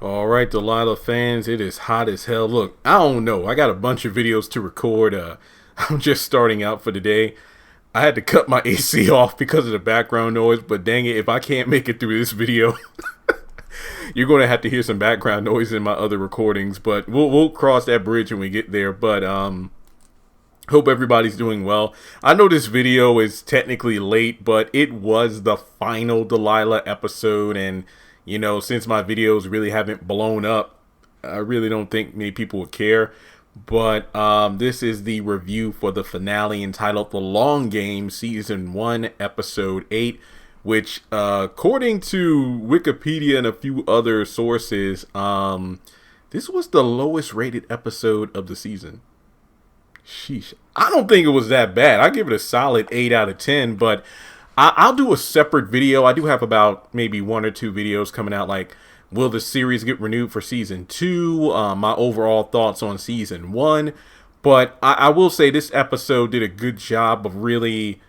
All right, Delilah fans, it is hot as hell. Look, I don't know. I got a bunch of videos to record. I'm just starting out for the day. I had to cut my AC off because of the background noise, but dang it, if I can't make it through this video, you're going to have to hear some background noise in my other recordings, but we'll cross that bridge when we get there. But hope everybody's doing well. I know this video is technically late, but it was the final Delilah episode, and you know, since my videos really haven't blown up, I really don't think many people would care. But this is the review for the finale entitled The Long Game, Season 1, Episode 8, which, according to Wikipedia and a few other sources, this was the lowest rated episode of the season. Sheesh. I don't think it was that bad. I give it a solid 8 out of 10, but I'll do a separate video. I do have about maybe 1 or 2 videos coming out, like, will the series get renewed for Season 2? My overall thoughts on Season 1. But I will say this episode did a good job of really,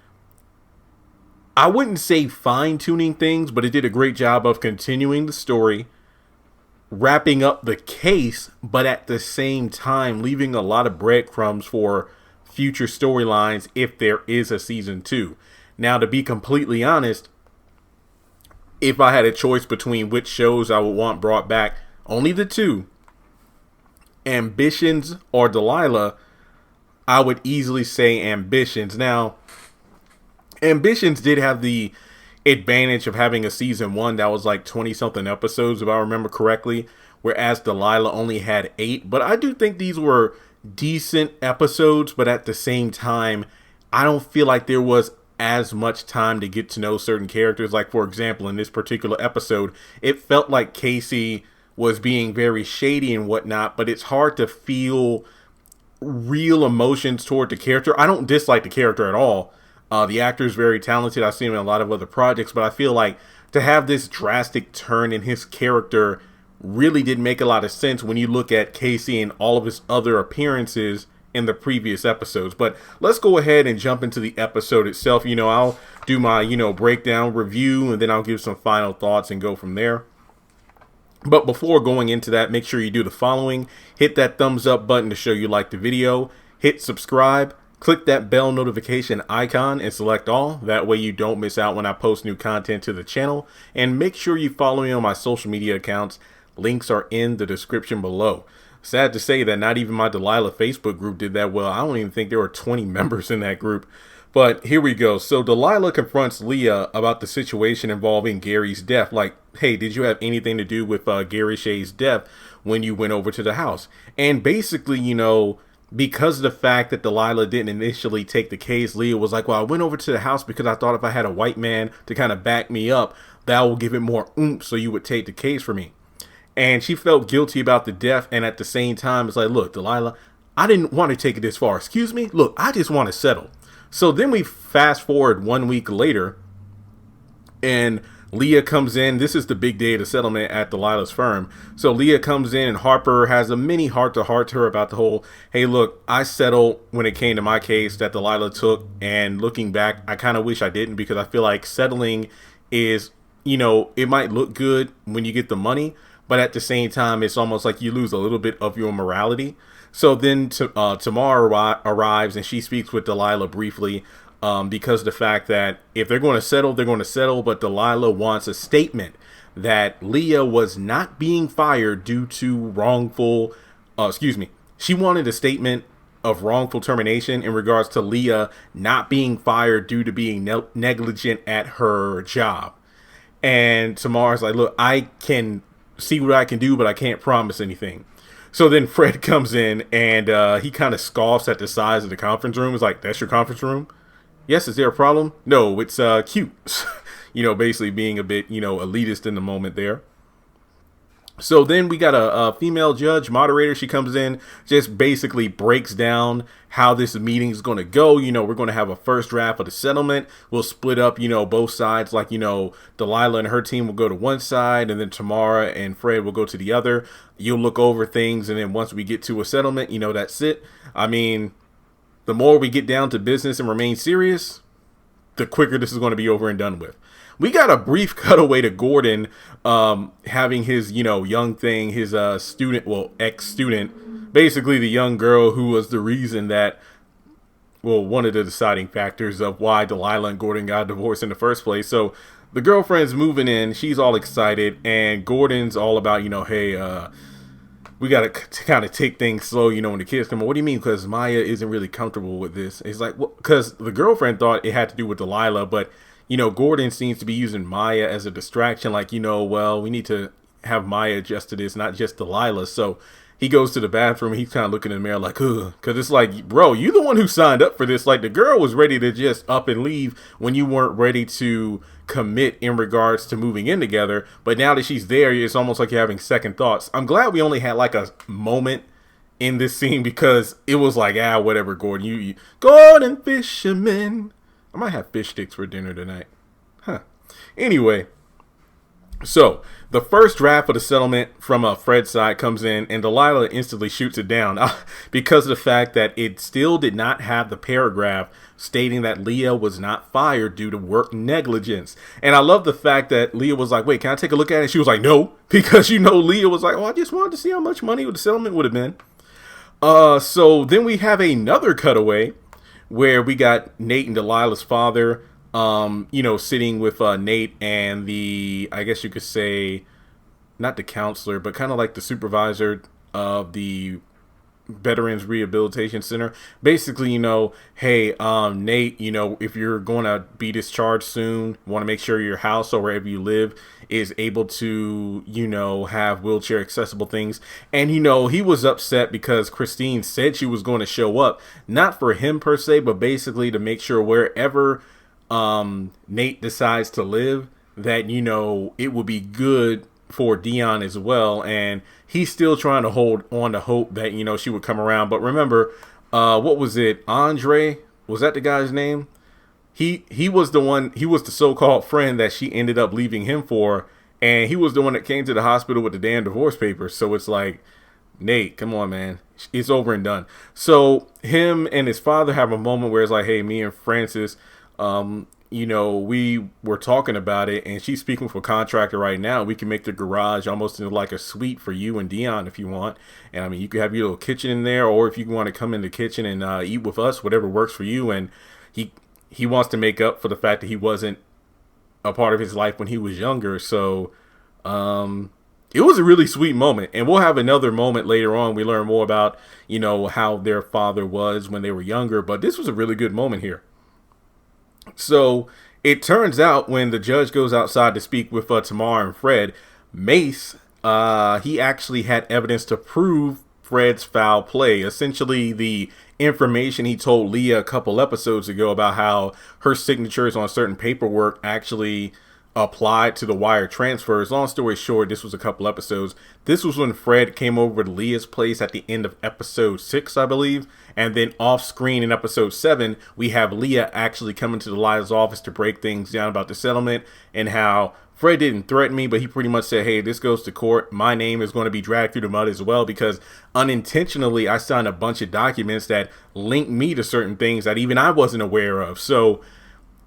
I wouldn't say fine-tuning things, but it did a great job of continuing the story, wrapping up the case, but at the same time leaving a lot of breadcrumbs for future storylines if there is a Season 2. Now, to be completely honest, if I had a choice between which shows I would want brought back, only the two, Ambitions or Delilah, I would easily say Ambitions. Now, Ambitions did have the advantage of having a Season 1 that was like 20-something episodes, if I remember correctly, whereas Delilah only had 8. But I do think these were decent episodes, but at the same time, I don't feel like there was as much time to get to know certain characters. Like, for example, in this particular episode, it felt like Casey was being very shady and whatnot, but it's hard to feel real emotions toward the character. I don't dislike the character at all. The actor is very talented. I've seen him in a lot of other projects, but I feel like to have this drastic turn in his character really didn't make a lot of sense when you look at Casey and all of his other appearances in the previous episodes. But let's go ahead and jump into the episode itself. You know, I'll do my, breakdown review, and then I'll give some final thoughts and go from there. But before going into that, make sure you do the following. Hit that thumbs up button to show you like the video. Hit subscribe. Click that bell notification icon and select all. That way you don't miss out when I post new content to the channel. And make sure you follow me on my social media accounts. Links are in the description below. Sad to say that not even my Delilah Facebook group did that well. I don't even think there were 20 members in that group. But here we go. So Delilah confronts Leah about the situation involving Gary's death. Like, hey, did you have anything to do with Gary Shea's death when you went over to the house? And basically, because of the fact that Delilah didn't initially take the case, Leah was like, well, I went over to the house because I thought if I had a white man to kind of back me up, that will give it more oomph so you would take the case for me. And she felt guilty about the death, and at the same time, it's like, look, Delilah, I didn't want to take it this far. Excuse me? Look, I just want to settle. So then we fast forward 1 week later, and Leah comes in. This is the big day of the settlement at Delilah's firm. So Leah comes in, and Harper has a mini heart-to-heart to her about the whole, hey, look, I settled when it came to my case that Delilah took, and looking back, I kind of wish I didn't, because I feel like settling is, it might look good when you get the money, but at the same time, it's almost like you lose a little bit of your morality. So then Tamar arrives, and she speaks with Delilah briefly because of the fact that if they're going to settle, they're going to settle. But Delilah wants a statement that Leah was not being fired due to wrongful, she wanted a statement of wrongful termination in regards to Leah not being fired due to being negligent at her job. And Tamar's like, look, I can see what I can do, but I can't promise anything. So then Fred comes in, and he kind of scoffs at the size of the conference room. He's like, that's your conference room? Yes, is there a problem? No, it's cute. Basically being a bit, elitist in the moment there. So then we got a female judge, moderator. She comes in, just basically breaks down how this meeting is going to go. We're going to have a first draft of the settlement. We'll split up, both sides. Like, Delilah and her team will go to one side, and then Tamara and Fred will go to the other. You'll look over things, and then once we get to a settlement, that's it. I mean, the more we get down to business and remain serious, the quicker this is going to be over and done with. we got a brief cutaway to Gordon having his, young thing, his student, well, ex-student, basically the young girl who was the reason that, well, one of the deciding factors of why Delilah and Gordon got divorced in the first place. So the girlfriend's moving in, she's all excited, and Gordon's all about, hey, we got to kind of take things slow, when the kids come on. What do you mean? Because Maya isn't really comfortable with this. It's like, well, because the girlfriend thought it had to do with Delilah, but, Gordon seems to be using Maya as a distraction. Like, well, we need to have Maya adjust to this, not just Delilah. So he goes to the bathroom. He's kind of looking in the mirror like, ugh, because it's like, bro, you the one who signed up for this. Like, the girl was ready to just up and leave when you weren't ready to commit in regards to moving in together. But now that she's there, it's almost like you're having second thoughts. I'm glad we only had like a moment in this scene, because it was like, whatever, Gordon, you Gordon fisherman. I might have fish sticks for dinner tonight. Anyway, so the first draft of the settlement from Fred's side comes in, and Delilah instantly shoots it down because of the fact that it still did not have the paragraph stating that Leah was not fired due to work negligence. And I love the fact that Leah was like, wait, can I take a look at it? And she was like, no, because Leah was like, I just wanted to see how much money the settlement would have been. So then we have another cutaway where we got Nate and Delilah's father, sitting with Nate and the, I guess you could say, not the counselor, but kind of like the supervisor of the Veterans Rehabilitation Center. Basically, hey, Nate, if you're going to be discharged soon, want to make sure your house or wherever you live is able to, have wheelchair accessible things. And, he was upset because Christine said she was going to show up, not for him per se, but basically to make sure wherever Nate decides to live, that, it would be good for Dion as well. And he's still trying to hold on to hope that, she would come around. But remember, what was it? Andre? Was that the guy's name? He was the one, he was the so-called friend that she ended up leaving him for. And he was the one that came to the hospital with the damn divorce papers. So it's like, Nate, come on, man. It's over and done. So him and his father have a moment where it's like, hey, me and Francis, we were talking about it, and she's speaking for a contractor right now. We can make the garage almost into like a suite for you and Dion if you want. And I mean, you could have your little kitchen in there, or if you want to come in the kitchen and eat with us, whatever works for you. And he wants to make up for the fact that he wasn't a part of his life when he was younger. So it was a really sweet moment. And we'll have another moment later on. We learn more about, how their father was when they were younger. But this was a really good moment here. So it turns out when the judge goes outside to speak with Tamar and Fred, Mace, he actually had evidence to prove Fred's foul play. Essentially, the information he told Leah a couple episodes ago about how her signatures on certain paperwork actually applied to the wire transfers. Long story short, this was a couple episodes. This was when Fred came over to Leah's place at the end of episode 6, I believe. And then off screen in episode 7, we have Leah actually coming to Delilah's office to break things down about the settlement, and how Fred didn't threaten me, but he pretty much said, hey, this goes to court. My name is going to be dragged through the mud as well, because unintentionally I signed a bunch of documents that link me to certain things that even I wasn't aware of. So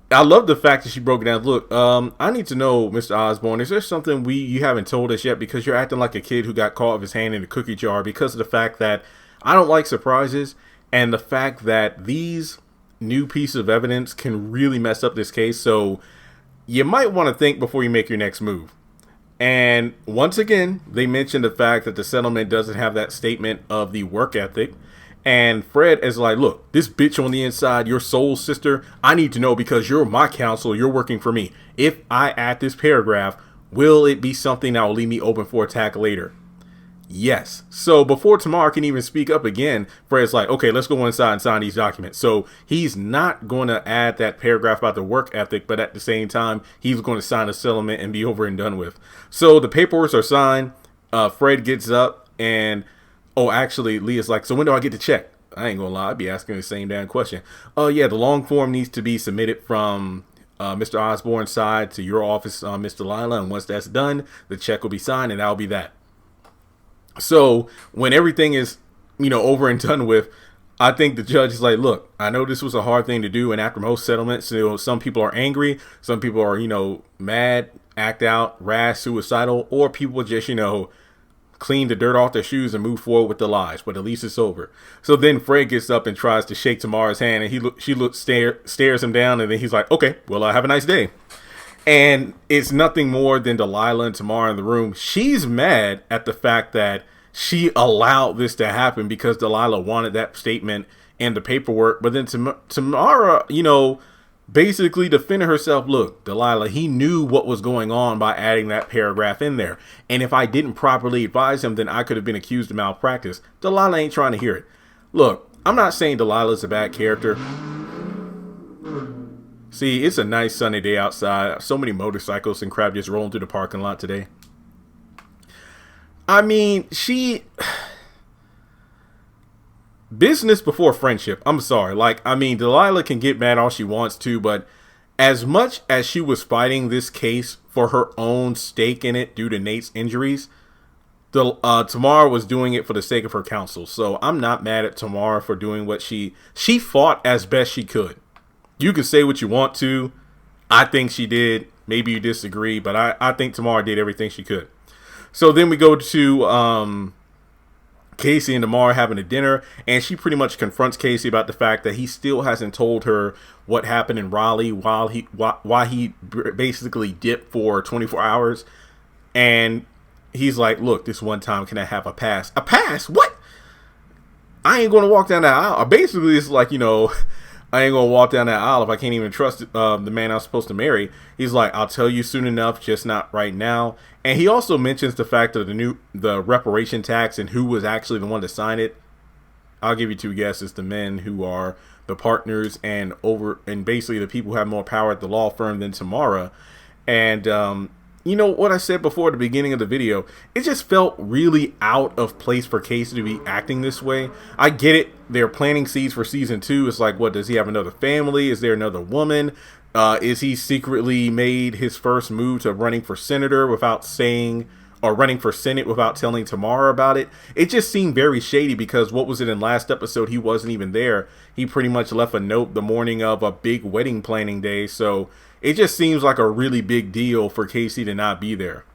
I love the fact that she broke it down. Look, I need to know, Mr. Osborne, is there something you haven't told us yet? Because you're acting like a kid who got caught with his hand in a cookie jar, because of the fact that I don't like surprises, and the fact that these new pieces of evidence can really mess up this case. So you might want to think before you make your next move. And once again, they mentioned the fact that the settlement doesn't have that statement of the work ethic. And Fred is like, look, this bitch on the inside, your soul sister, I need to know, because you're my counsel, you're working for me. If I add this paragraph, will it be something that will leave me open for attack later? Yes. So before Tamar can even speak up again, Fred's like, okay, let's go inside and sign these documents. So he's not going to add that paragraph about the work ethic, but at the same time, he's going to sign a settlement and be over and done with. So the paperwork are signed. Fred gets up and, oh, actually, Leah's like, so when do I get the check? I ain't gonna lie, I'd be asking the same damn question. Oh, yeah, the long form needs to be submitted from Mr. Osborne's side to your office, Mr. Delilah. And once that's done, the check will be signed, and that'll be that. So when everything is, over and done with, I think the judge is like, look, I know this was a hard thing to do, and after most settlements, some people are angry, some people are, mad, act out, rash, suicidal, or people just, clean the dirt off their shoes and move forward with their lives. But at least it's over. So then Fred gets up and tries to shake Tamara's hand, and stares him down, and then he's like, okay, well, have a nice day. And it's nothing more than Delilah and Tamara in the room. She's mad at the fact that she allowed this to happen because Delilah wanted that statement and the paperwork. But then Tamara, basically defended herself. Look, Delilah, he knew what was going on by adding that paragraph in there. And if I didn't properly advise him, then I could have been accused of malpractice. Delilah ain't trying to hear it. Look, I'm not saying Delilah's a bad character. See, it's a nice sunny day outside. So many motorcycles and crap just rolling through the parking lot today. I mean, business before friendship. I'm sorry. Delilah can get mad all she wants to, but as much as she was fighting this case for her own stake in it due to Nate's injuries, Tamara was doing it for the sake of her counsel. So I'm not mad at Tamara for doing what she fought as best she could. You can say what you want to. I think she did. Maybe you disagree, but I think Tamara did everything she could. So then we go to Casey and Tamara having a dinner, and she pretty much confronts Casey about the fact that he still hasn't told her what happened in Raleigh why he basically dipped for 24 hours. And he's like, look, this one time, can I have a pass? A pass? What? I ain't going to walk down that aisle. Basically, it's like, I ain't gonna walk down that aisle if I can't even trust the man I'm supposed to marry. He's like, I'll tell you soon enough, just not right now. And he also mentions the fact of the reparation tax and who was actually the one to sign it. I'll give you two guesses: the men who are the partners and basically the people who have more power at the law firm than Tamara. And what I said before at the beginning of the video, it just felt really out of place for Casey to be acting this way. I get it. They're planting seeds for season 2. It's like, what, does he have another family? Is there another woman? Is he secretly made his first move to running for senator without saying, or running for Senate without telling Tamara about it? It just seemed very shady because what was it in last episode? He wasn't even there. He pretty much left a note the morning of a big wedding planning day. So it just seems like a really big deal for Casey to not be there.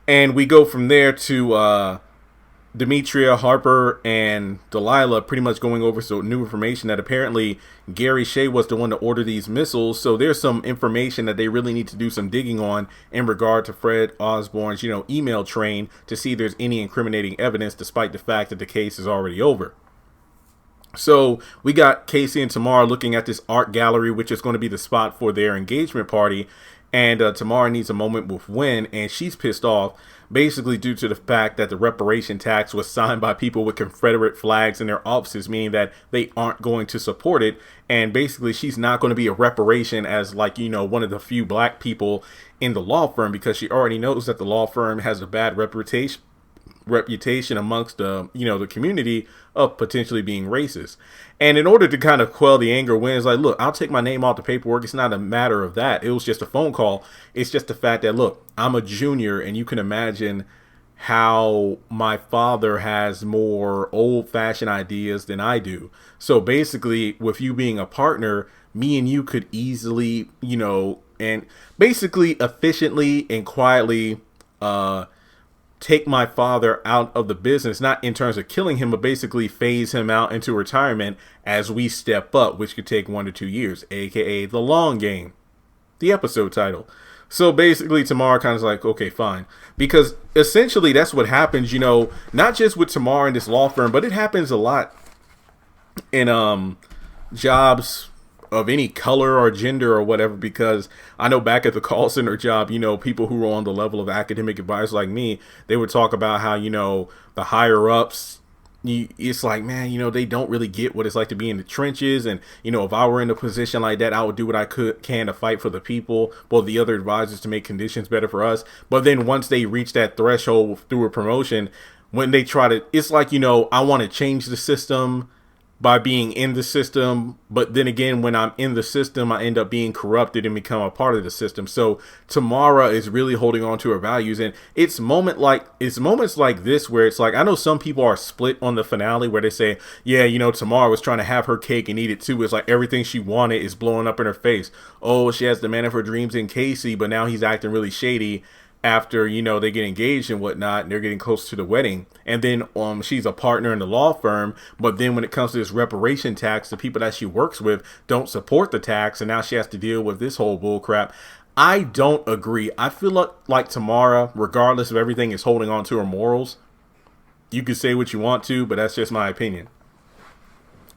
And we go from there to Demetria, Harper, and Delilah pretty much going over some new information that apparently Gary Shea was the one to order these missiles. So there's some information that they really need to do some digging on in regard to Fred Osborne's, email train to see if there's any incriminating evidence, despite the fact that the case is already over. So we got Casey and Tamara looking at this art gallery, which is going to be the spot for their engagement party. And Tamara needs a moment with Wynn, and she's pissed off, basically due to the fact that the reparation tax was signed by people with Confederate flags in their offices, meaning that they aren't going to support it. And basically she's not going to be a reparation as one of the few black people in the law firm, because she already knows that the law firm has a bad reputation amongst the community of potentially being racist. And in order to kind of quell the anger, Wynn's like, look, I'll take my name off the paperwork. It's not a matter of that. It was just a phone call. It's just the fact that, look, I'm a junior, and you can imagine how my father has more old-fashioned ideas than I do. So basically, with you being a partner, me and you could easily, and basically efficiently and quietly take my father out of the business, not in terms of killing him, but basically phase him out into retirement as we step up, which could take 1 to 2 years, aka the long game, the episode title. So basically Tamara kind of like, okay, fine, because essentially that's what happens, not just with Tamara in this law firm, but it happens a lot in jobs of any color or gender or whatever, because I know back at the call center job, people who were on the level of academic advice like me, they would talk about how, the higher ups, it's like, man, they don't really get what it's like to be in the trenches. And, if I were in a position like that, I would do what I can to fight for the people, both the other advisors, to make conditions better for us. But then once they reach that threshold through a promotion, when they try to, it's like, I want to change the system, by being in the system. But then again, when I'm in the system, I end up being corrupted and become a part of the system. So Tamara is really holding on to her values. And it's moments like this where it's like, I know some people are split on the finale where they say, yeah, you know, Tamara was trying to have her cake and eat it too. It's like everything she wanted is blowing up in her face. Oh, she has the man of her dreams in Casey, but now he's acting really shady after, you know, they get engaged and whatnot, and they're getting close to the wedding. And then she's a partner in the law firm, but then when it comes to this reparation tax, the people that she works with don't support the tax, and now she has to deal with this whole bull crap. I don't agree. I feel like Tamara, regardless of everything, is holding on to her morals. You can say what you want to, but that's just my opinion.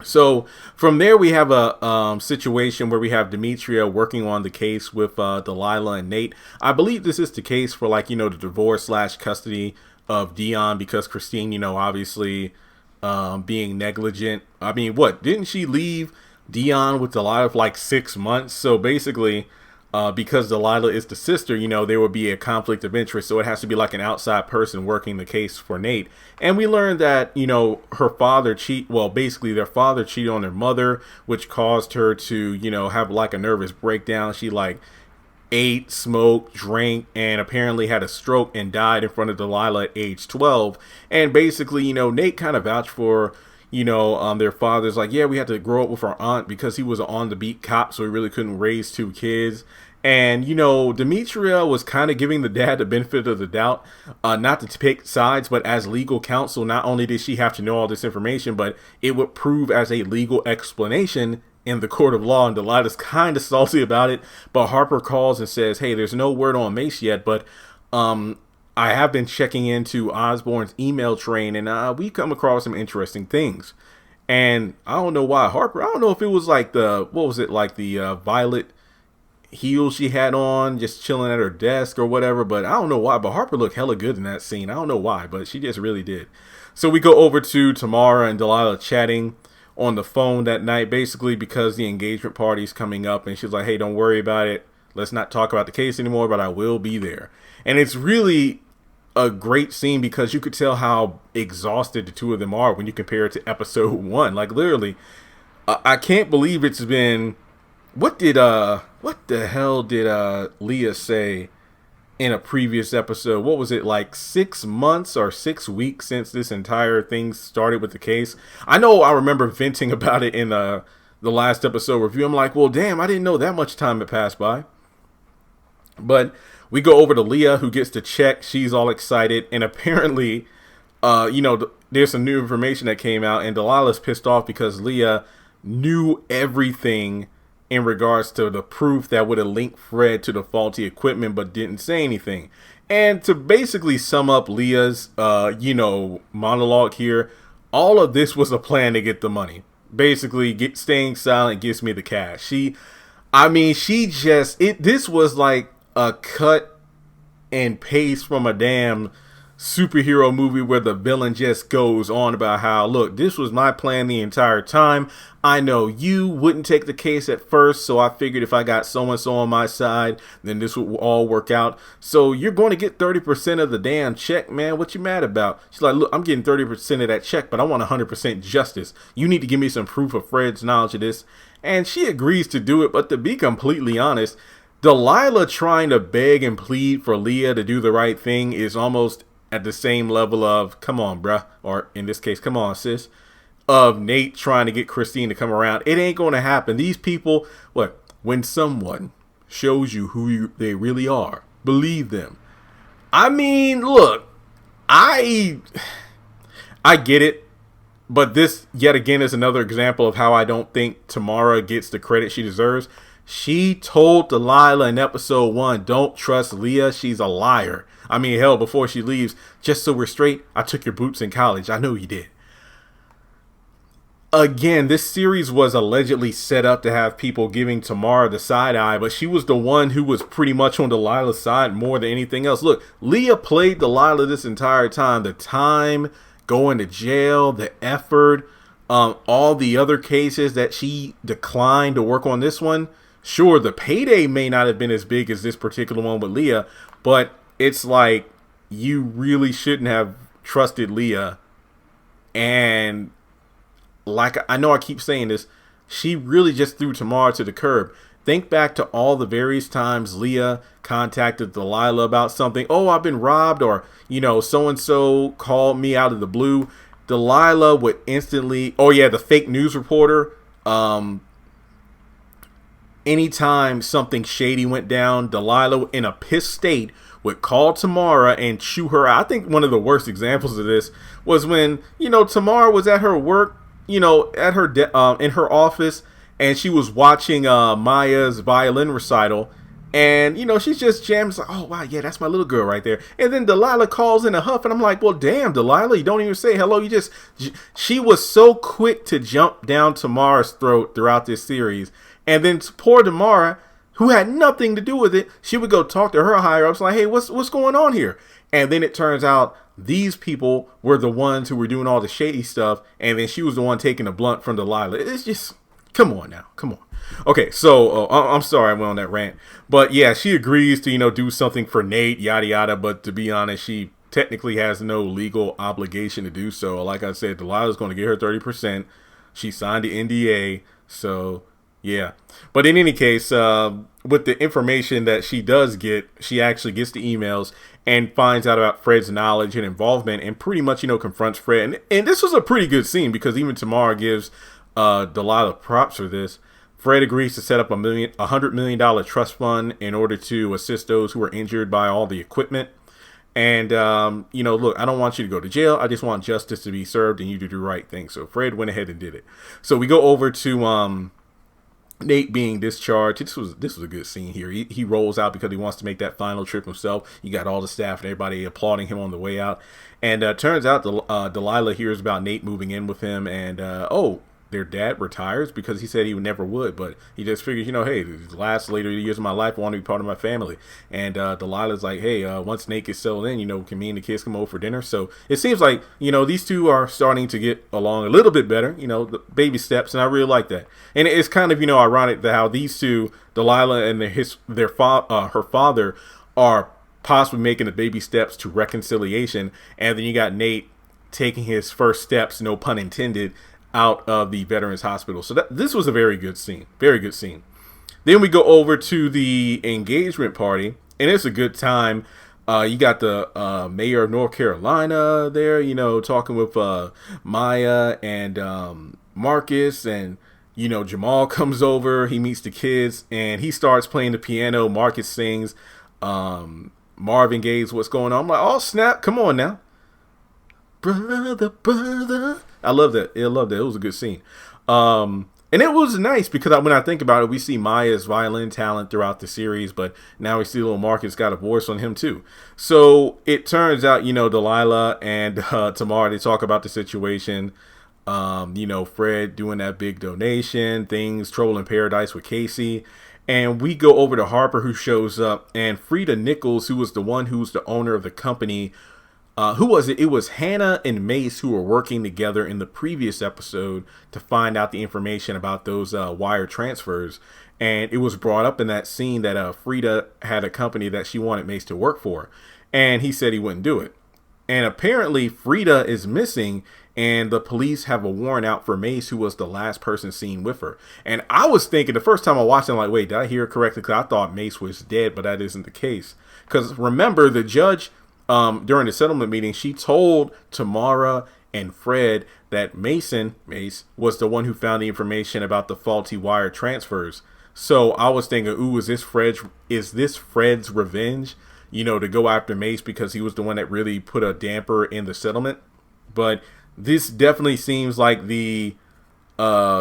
So from there, we have a situation where we have Demetria working on the case with Delilah and Nate. I believe this is the case for, like, you know, the divorce / custody of Dion, because Christine, you know, obviously being negligent. I mean, what, didn't she leave Dion with Delilah for like 6 months? So basically, because Delilah is the sister, you know, there will be a conflict of interest. So it has to be like an outside person working the case for Nate. And we learned that, you know, basically their father cheated on their mother, which caused her to, you know, have like a nervous breakdown. She like ate, smoked, drank, and apparently had a stroke and died in front of Delilah at age 12. And basically, you know, Nate kind of vouched for, you know, their father's like, yeah, we had to grow up with our aunt because he was an on the beat cop, so he really couldn't raise 2 kids. And, you know, Demetria was kind of giving the dad the benefit of the doubt, not to pick sides, but as legal counsel, not only did she have to know all this information, but it would prove as a legal explanation in the court of law. And Delilah's kind of salty about it, but Harper calls and says, hey, there's no word on Mace yet, but I have been checking into Osborne's email train, and we come across some interesting things. And I don't know why Harper, I don't know if it was like the violet heels she had on, just chilling at her desk or whatever, but I don't know why, but Harper looked hella good in that scene. I don't know why, but she just really did. So we go over to Tamara and Delilah chatting on the phone that night, basically because the engagement party's coming up, and she's like, hey, don't worry about it. Let's not talk about the case anymore, but I will be there. And it's really a great scene because you could tell how exhausted the two of them are when you compare it to episode 1. Like, literally, I can't believe it's been, what the hell did Leah say in a previous episode? What was it, like 6 months or 6 weeks since this entire thing started with the case? I know I remember venting about it in the last episode review. I'm like, well, damn, I didn't know that much time had passed by. But we go over to Leah, who gets the check. She's all excited. And apparently, you know, there's some new information that came out. And Delilah's pissed off because Leah knew everything in regards to the proof that would have linked Fred to the faulty equipment, but didn't say anything. And to basically sum up Leah's, you know, monologue here, all of this was a plan to get the money. Basically, staying silent gets me the cash. This was like a cut and paste from a damn superhero movie where the villain just goes on about how, look, this was my plan the entire time. I know you wouldn't take the case at first, so I figured if I got so-and-so on my side, then this would all work out. So you're going to get 30% of the damn check, man. What you mad about? She's like, look, I'm getting 30% of that check, but I want 100% justice. You need to give me some proof of Fred's knowledge of this. And she agrees to do it, but to be completely honest, Delilah trying to beg and plead for Leah to do the right thing is almost at the same level of, come on, bruh, or in this case, come on, sis, of Nate trying to get Christine to come around. It ain't going to happen. These people, when someone shows you who they really are, believe them. I mean, look, I get it, but this yet again is another example of how I don't think Tamara gets the credit she deserves. She told Delilah in episode 1, don't trust Leah. She's a liar. I mean, hell, before she leaves, just so we're straight, I took your boots in college. I know you did. Again, this series was allegedly set up to have people giving Tamara the side eye, but she was the one who was pretty much on Delilah's side more than anything else. Look, Leah played Delilah this entire time. The time, going to jail, the effort, all the other cases that she declined to work on this one. Sure, the payday may not have been as big as this particular one with Leah, but it's like you really shouldn't have trusted Leah. And like I know I keep saying this, she really just threw Tamara to the curb. Think back to all the various times Leah contacted Delilah about something. Oh, I've been robbed, or, so-and-so called me out of the blue. Delilah would instantly, oh yeah, the fake news reporter. Anytime something shady went down, Delilah, in a pissed state, would call Tamara and chew her out. I think one of the worst examples of this was when, Tamara was at her work, at her in her office, and she was watching Maya's violin recital, and she's just jammed. Like, oh wow, yeah, that's my little girl right there. And then Delilah calls in a huff, and I'm like, well, damn, Delilah, you don't even say hello. She was so quick to jump down Tamara's throat throughout this series, and then poor Tamara, who had nothing to do with it, she would go talk to her higher ups, like, hey, what's going on here? And then it turns out these people were the ones who were doing all the shady stuff, and then she was the one taking the blunt from Delilah. It's just, come on now, come on. Okay, so I'm sorry I went on that rant, but yeah, she agrees to do something for Nate, yada yada. But to be honest, she technically has no legal obligation to do so. Like I said, Delilah's going to get her 30%. She signed the NDA, so yeah. But in any case, with the information that she does get, she actually gets the emails and finds out about Fred's knowledge and involvement, and pretty much confronts Fred. And this was a pretty good scene, because even Tamara gives Delilah props for this. Fred agrees to set up $100 million trust fund in order to assist those who are injured by all the equipment. And, look, I don't want you to go to jail. I just want justice to be served and you to do the right thing. So Fred went ahead and did it. So we go over to Nate being discharged. This was a good scene here. He rolls out because he wants to make that final trip himself. You got all the staff and everybody applauding him on the way out. And turns out Delilah hears about Nate moving in with him, and their dad retires, because he said he never would, but he just figures, hey, the last later years of my life, I want to be part of my family. And Delilah's like, hey, once Nate gets settled in, can me and the kids come over for dinner? So it seems like, these two are starting to get along a little bit better, the baby steps, and I really like that. And it's kind of, ironic that how these two, Delilah and her father, are possibly making the baby steps to reconciliation, and then you got Nate taking his first steps, no pun intended, out of the Veterans Hospital. So this was a very good scene. Very good scene. Then we go over to the engagement party, and it's a good time. You got the mayor of North Carolina there, talking with Maya and Marcus, and Jamal comes over. He meets the kids, and he starts playing the piano. Marcus sings. Marvin Gaye's "What's Going On." I'm like, oh snap, come on now. Brother. I love that. It was a good scene. And it was nice because when I think about it, we see Maya's violin talent throughout the series, but now we see little Marcus got a voice on him too. So it turns out, Delilah and Tamara, they talk about the situation. Fred doing that big donation, things, Trouble in Paradise with Casey. And we go over to Harper, who shows up, and Frida Nichols, who was the one who's the owner of the company. Who was it? It was Hannah and Mace who were working together in the previous episode to find out the information about those wire transfers. And it was brought up in that scene that Frida had a company that she wanted Mace to work for. And he said he wouldn't do it. And apparently Frida is missing, and the police have a warrant out for Mace, who was the last person seen with her. And I was thinking the first time I watched it, I'm like, wait, did I hear it correctly? Because I thought Mace was dead, but that isn't the case. Because remember, the judge, during the settlement meeting, she told Tamara and Fred that Mace was the one who found the information about the faulty wire transfers. So I was thinking, ooh, is this Fred's revenge, to go after Mace because he was the one that really put a damper in the settlement? But this definitely seems like the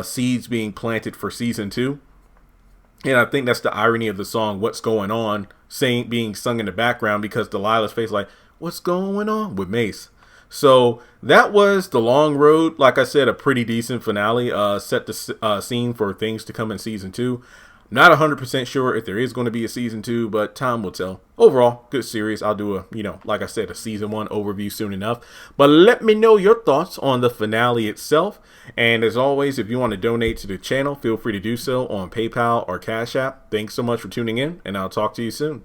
seeds being planted for season 2. And I think that's the irony of the song, What's Going On, being sung in the background, because Delilah's face like, what's going on with Mace? So that was The Long Road. Like I said, a pretty decent finale. Set the scene for things to come in season 2. Not 100% sure if there is going to be a season 2, but time will tell. Overall, good series. I'll do a, like I said, a season 1 overview soon enough. But let me know your thoughts on the finale itself. And as always, if you want to donate to the channel, feel free to do so on PayPal or Cash App. Thanks so much for tuning in, and I'll talk to you soon.